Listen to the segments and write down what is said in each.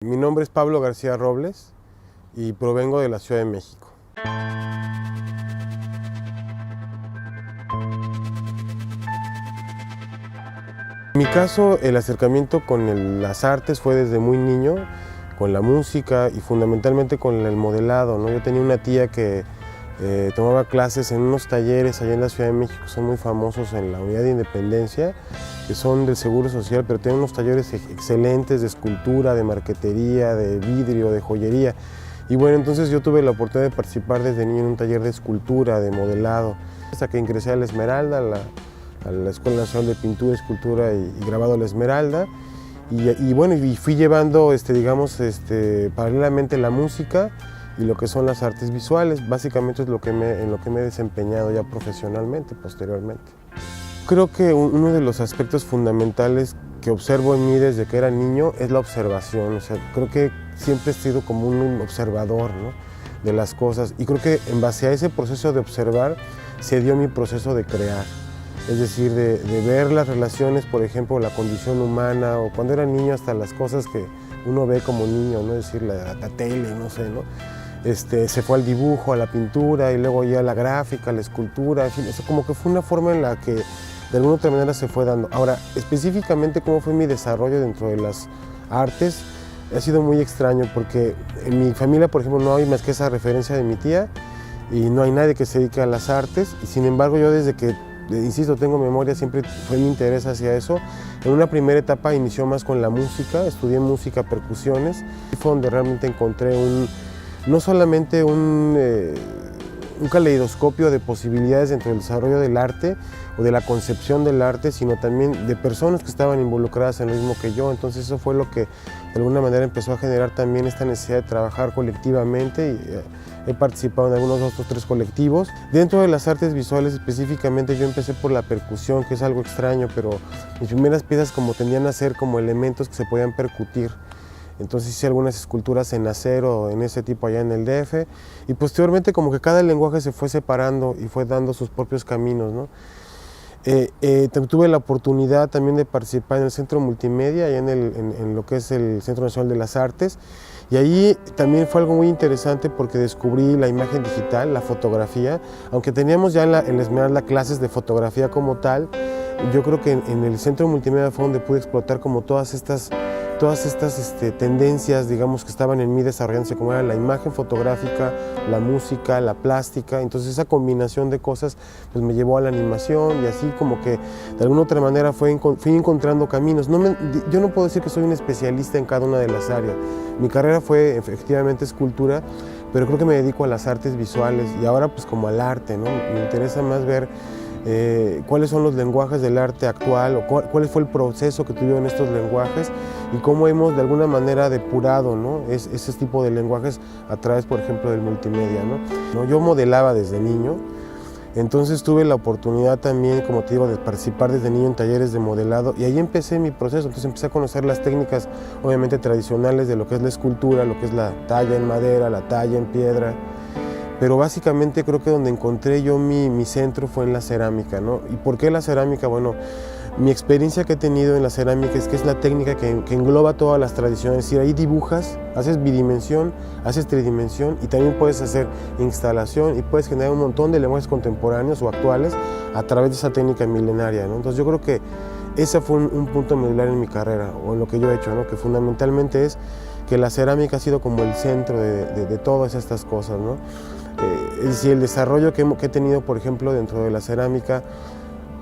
Mi nombre es Pablo García Robles y provengo de la Ciudad de México. En mi caso, el acercamiento con las artes fue desde muy niño, con la música y fundamentalmente con el modelado, ¿no? Yo tenía una tía que tomaba clases en unos talleres allá en la Ciudad de México, son muy famosos en la Unidad de Independencia, que son del Seguro Social, pero tienen unos talleres excelentes de escultura, de marquetería, de vidrio, de joyería. Y bueno, entonces yo tuve la oportunidad de participar desde niño en un taller de escultura, de modelado, hasta que ingresé a la Esmeralda, a la Escuela Nacional de Pintura, Escultura y Grabado La Esmeralda. Y bueno, y fui llevando, paralelamente la música y lo que son las artes visuales. Básicamente es en lo que me he desempeñado ya profesionalmente, posteriormente. Creo que uno de los aspectos fundamentales que observo en mí desde que era niño es la observación. O sea, creo que siempre he sido como un observador, ¿no?, de las cosas, y creo que en base a ese proceso de observar se dio mi proceso de crear. Es decir, de ver las relaciones, por ejemplo, la condición humana, o cuando era niño hasta las cosas que uno ve como niño, ¿no? Es decir, la tele, no sé, ¿no? Se fue al dibujo, a la pintura, y luego ya a la gráfica, a la escultura, en fin, eso como que fue una forma en la que de alguna otra manera se fue dando. Ahora, específicamente cómo fue mi desarrollo dentro de las artes, ha sido muy extraño, porque en mi familia, por ejemplo, no hay más que esa referencia de mi tía, y no hay nadie que se dedique a las artes, y sin embargo yo desde que, insisto, tengo memoria, siempre fue mi interés hacia eso. En una primera etapa inició más con la música, estudié música, percusiones, y fue donde realmente encontré no solamente un caleidoscopio de posibilidades dentro del desarrollo del arte o de la concepción del arte, sino también de personas que estaban involucradas en lo mismo que yo. Entonces eso fue lo que de alguna manera empezó a generar también esta necesidad de trabajar colectivamente, y he participado en algunos otros 3 colectivos. Dentro de las artes visuales específicamente yo empecé por la percusión, que es algo extraño, pero mis primeras piezas como tendían a ser como elementos que se podían percutir. Entonces hice algunas esculturas en acero, en ese tipo allá en el DF, y posteriormente como que cada lenguaje se fue separando y fue dando sus propios caminos, ¿no? Tuve la oportunidad también de participar en el Centro Multimedia, allá en lo que es el Centro Nacional de las Artes, y ahí también fue algo muy interesante porque descubrí la imagen digital, la fotografía. Aunque teníamos ya en la Esmeralda clases de fotografía como tal, yo creo que en el Centro Multimedia fue donde pude explotar como todas estas tendencias, digamos, que estaban en mí desarrollándose, como era la imagen fotográfica, la música, la plástica. Entonces esa combinación de cosas pues me llevó a la animación, y así como que de alguna otra manera fui encontrando caminos. Yo no puedo decir que soy un especialista en cada una de las áreas. Mi carrera fue efectivamente escultura, pero creo que me dedico a las artes visuales y ahora pues como al arte, ¿no? Me interesa más ver cuáles son los lenguajes del arte actual, o cuál fue el proceso que tuvieron estos lenguajes y cómo hemos de alguna manera depurado, ¿no?, ese tipo de lenguajes a través, por ejemplo, del multimedia, ¿no? Yo modelaba desde niño, entonces tuve la oportunidad también, como te digo, de participar desde niño en talleres de modelado, y ahí empecé mi proceso. Entonces empecé a conocer las técnicas obviamente tradicionales de lo que es la escultura, lo que es la talla en madera, la talla en piedra. Pero básicamente creo que donde encontré yo mi centro fue en la cerámica, ¿no? ¿Y por qué la cerámica? Bueno, mi experiencia que he tenido en la cerámica es que es la técnica que engloba todas las tradiciones. Es decir, ahí dibujas, haces bidimensión, haces tridimensión, y también puedes hacer instalación y puedes generar un montón de lenguajes contemporáneos o actuales a través de esa técnica milenaria, ¿no? Entonces yo creo que ese fue un punto medular en mi carrera, o en lo que yo he hecho, ¿no? Que fundamentalmente es que la cerámica ha sido como el centro de todas estas cosas, ¿no? Es decir, el desarrollo que he tenido, por ejemplo, dentro de la cerámica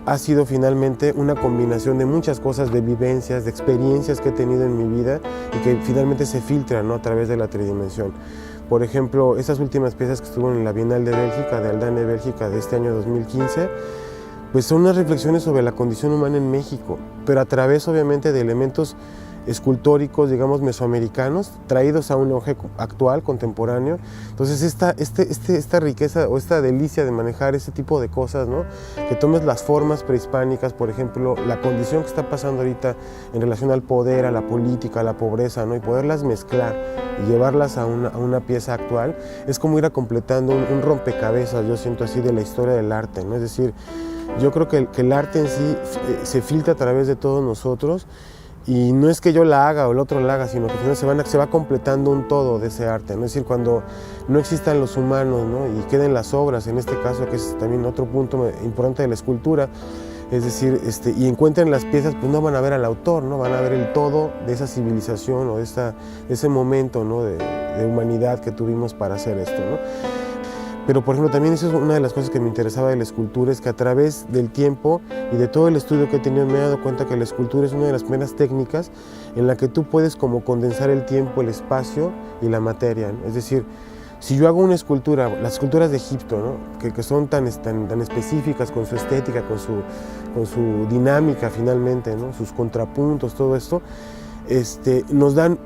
ha sido finalmente una combinación de muchas cosas, de vivencias, de experiencias que he tenido en mi vida y que finalmente se filtran, ¿no?, a través de la tridimensión. Por ejemplo, estas últimas piezas que estuvieron en la Bienal de Bélgica, de Aldane, Bélgica, de este año 2015, pues son unas reflexiones sobre la condición humana en México, pero a través obviamente de elementos escultóricos, digamos, mesoamericanos, traídos a un lenguaje actual, contemporáneo. Entonces esta riqueza o esta delicia de manejar ese tipo de cosas, ¿no?, que tomes las formas prehispánicas, por ejemplo, la condición que está pasando ahorita en relación al poder, a la política, a la pobreza, ¿no?, y poderlas mezclar y llevarlas a una pieza actual, es como ir a completando un rompecabezas, yo siento así, de la historia del arte, ¿no? Es decir, yo creo que el arte en sí se filtra a través de todos nosotros, Y no es que yo la haga o el otro la haga, sino que al final se va completando un todo de ese arte, ¿no? Es decir, cuando no existan los humanos, ¿no? Y queden las obras, en este caso, que es también otro punto importante de la escultura, es decir, y encuentren las piezas, pues no van a ver al autor, ¿no? Van a ver el todo de esa civilización o de ese momento, ¿no? de humanidad que tuvimos para hacer esto, ¿no? Pero, por ejemplo, también eso es una de las cosas que me interesaba de la escultura, es que a través del tiempo y de todo el estudio que he tenido me he dado cuenta que la escultura es una de las primeras técnicas en la que tú puedes como condensar el tiempo, el espacio y la materia, ¿no? Es decir, si yo hago una escultura, las esculturas de Egipto, ¿no? que son tan específicas con su estética, con su dinámica finalmente, ¿no? Sus contrapuntos, todo esto, nos dan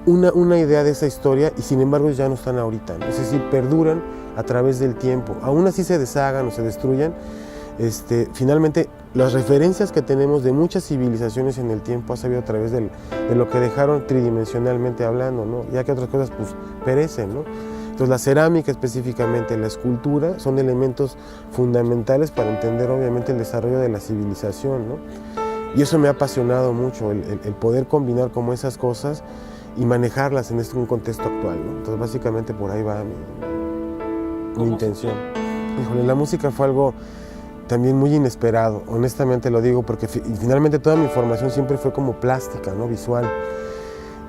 una idea de esa historia y sin embargo ya no están ahorita, ¿no? Es decir, perduran a través del tiempo, aún así se deshagan o se destruyan. Finalmente las referencias que tenemos de muchas civilizaciones en el tiempo ha sabido a través de lo que dejaron tridimensionalmente hablando, ¿no? Ya que otras cosas pues perecen, ¿no? Entonces la cerámica específicamente, la escultura, son elementos fundamentales para entender obviamente el desarrollo de la civilización, ¿no? Y eso me ha apasionado mucho, el poder combinar como esas cosas y manejarlas en un contexto actual, ¿no? Entonces básicamente por ahí va mi intención. Híjole, la música fue algo también muy inesperado, honestamente lo digo, porque finalmente toda mi formación siempre fue como plástica, ¿no? Visual.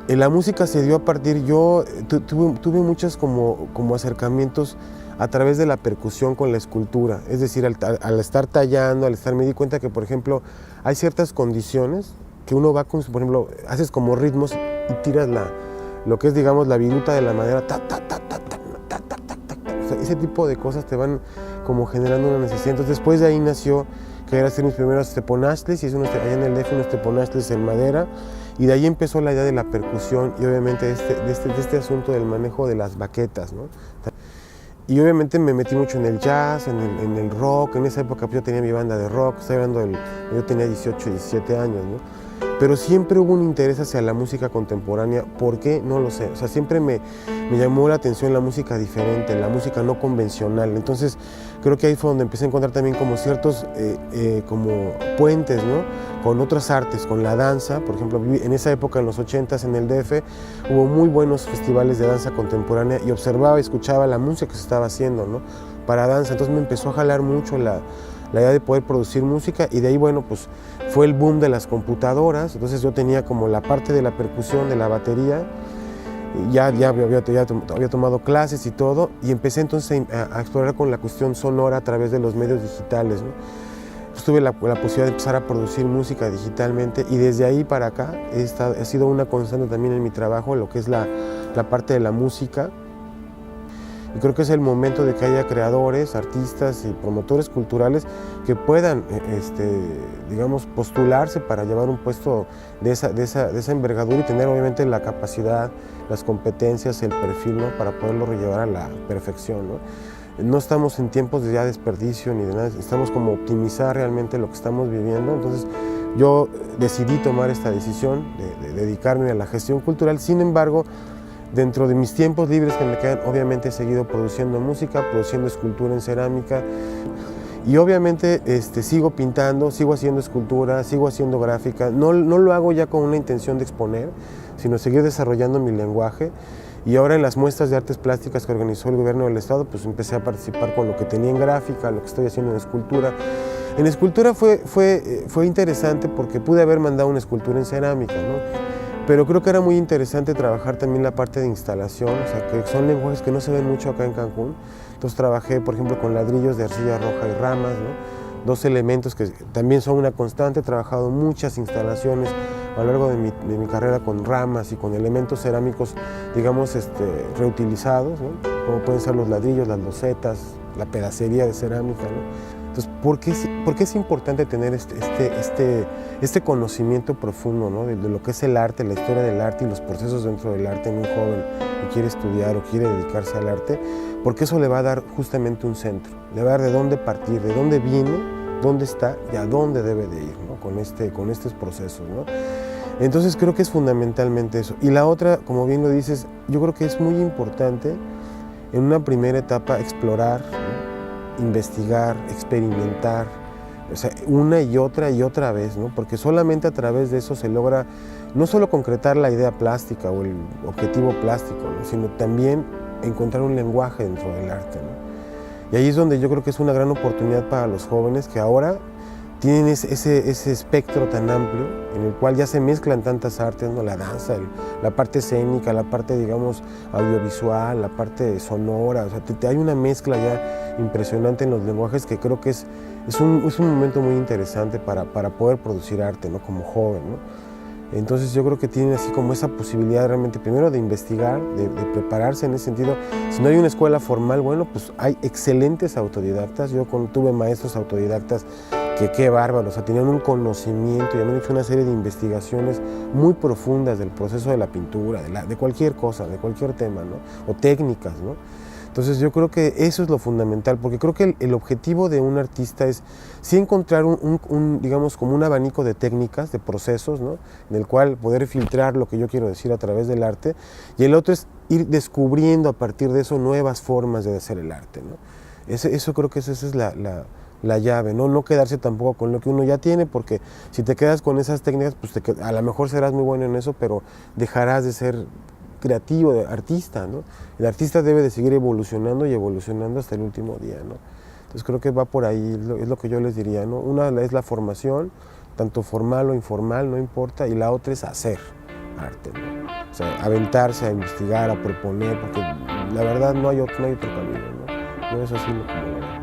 La música se dio a partir, yo tuve muchos como acercamientos a través de la percusión con la escultura, es decir, al estar tallando, me di cuenta que, por ejemplo, hay ciertas condiciones que uno va con, por ejemplo, haces como ritmos y tiras lo que es, digamos, la viruta de la madera, ta, ta, ta, ta, ta, ta, ta, ta, ta. O sea, ese tipo de cosas te van como generando una necesidad. Entonces, después de ahí nació que era hacer mis primeros teponaztles, y hice allá en el DF unos teponaztles en madera, y de ahí empezó la idea de la percusión y obviamente de este asunto del manejo de las baquetas, ¿no? Y obviamente me metí mucho en el jazz, en el rock. En esa época yo tenía mi banda de rock, estoy hablando yo tenía 18, 17 años, ¿no? Pero siempre hubo un interés hacia la música contemporánea. ¿Por qué? No lo sé. O sea, siempre me llamó la atención la música diferente, la música no convencional. Entonces, creo que ahí fue donde empecé a encontrar también como ciertos como puentes, ¿no? Con otras artes, con la danza. Por ejemplo, en esa época, en los 80s, en el DF, hubo muy buenos festivales de danza contemporánea y observaba y escuchaba la música que se estaba haciendo, ¿no? Para danza. Entonces me empezó a jalar mucho la idea de poder producir música, y de ahí, bueno, pues fue el boom de las computadoras. Entonces yo tenía como la parte de la percusión, de la batería, ya había tomado clases y todo, y empecé entonces a explorar con la cuestión sonora a través de los medios digitales, ¿no? Pues tuve la posibilidad de empezar a producir música digitalmente, y desde ahí para acá ha sido una constante también en mi trabajo lo que es la parte de la música. Y creo que es el momento de que haya creadores, artistas y promotores culturales que puedan, digamos, postularse para llevar un puesto de esa envergadura y tener obviamente la capacidad, las competencias, el perfil, ¿no? Para poderlo llevar a la perfección, ¿no? No estamos en tiempos de ya desperdicio ni de nada, estamos como optimizar realmente lo que estamos viviendo. Entonces yo decidí tomar esta decisión de dedicarme a la gestión cultural. Sin embargo, dentro de mis tiempos libres que me quedan, obviamente he seguido produciendo música, produciendo escultura en cerámica, y obviamente sigo pintando, sigo haciendo escultura, sigo haciendo gráfica. No lo hago ya con una intención de exponer, sino seguir desarrollando mi lenguaje. Y ahora en las muestras de artes plásticas que organizó el gobierno del estado, pues empecé a participar con lo que tenía en gráfica, lo que estoy haciendo en escultura. En escultura fue interesante porque pude haber mandado una escultura en cerámica, ¿no? Pero creo que era muy interesante trabajar también la parte de instalación, o sea, que son lenguajes que no se ven mucho acá en Cancún. Entonces trabajé, por ejemplo, con ladrillos de arcilla roja y ramas, ¿no? Dos elementos que también son una constante. He trabajado muchas instalaciones a lo largo de mi carrera con ramas y con elementos cerámicos, digamos, reutilizados, ¿no? Como pueden ser los ladrillos, las losetas, la pedacería de cerámica, ¿no? Entonces, ¿por qué es importante tener este conocimiento profundo, ¿no? de lo que es el arte, la historia del arte y los procesos dentro del arte en un joven que quiere estudiar o quiere dedicarse al arte? Porque eso le va a dar justamente un centro, le va a dar de dónde partir, de dónde viene, dónde está y a dónde debe de ir, ¿no? con estos procesos, ¿no? Entonces creo que es fundamentalmente eso. Y la otra, como bien lo dices, yo creo que es muy importante en una primera etapa explorar, ¿no? Investigar, experimentar, O sea, una y otra vez, ¿no? Porque solamente a través de eso se logra no solo concretar la idea plástica o el objetivo plástico, ¿no? Sino también encontrar un lenguaje dentro del arte, ¿no? Y ahí es donde yo creo que es una gran oportunidad para los jóvenes que ahora tienen ese espectro tan amplio en el cual ya se mezclan tantas artes, ¿no? La danza, la parte escénica, la parte, digamos, audiovisual, la parte sonora, o sea, hay una mezcla ya impresionante en los lenguajes que creo que es un momento muy interesante para poder producir arte, ¿no? Como joven, ¿no? Entonces yo creo que tienen así como esa posibilidad realmente primero de investigar, de prepararse en ese sentido. Si no hay una escuela formal, bueno, pues hay excelentes autodidactas. Yo tuve maestros autodidactas que qué bárbaros, o sea, tenían un conocimiento y habían hecho una serie de investigaciones muy profundas del proceso de la pintura, de cualquier cosa, de cualquier tema, ¿no? O técnicas, ¿no? Entonces yo creo que eso es lo fundamental, porque creo que el objetivo de un artista es sí encontrar digamos, como un abanico de técnicas, de procesos, ¿no? En el cual poder filtrar lo que yo quiero decir a través del arte, y el otro es ir descubriendo a partir de eso nuevas formas de hacer el arte, ¿no? Eso creo que esa es la llave, ¿no? No quedarse tampoco con lo que uno ya tiene, porque si te quedas con esas técnicas, pues a lo mejor serás muy bueno en eso, pero dejarás de ser creativo, de artista, ¿no? El artista debe de seguir evolucionando y evolucionando hasta el último día, ¿no? Entonces creo que va por ahí, es lo que yo les diría, ¿no? Una es la formación, tanto formal o informal, no importa, y la otra es hacer arte, ¿no? O sea, aventarse a investigar, a proponer, porque la verdad no hay otro camino, ¿no? No es así como lo veo.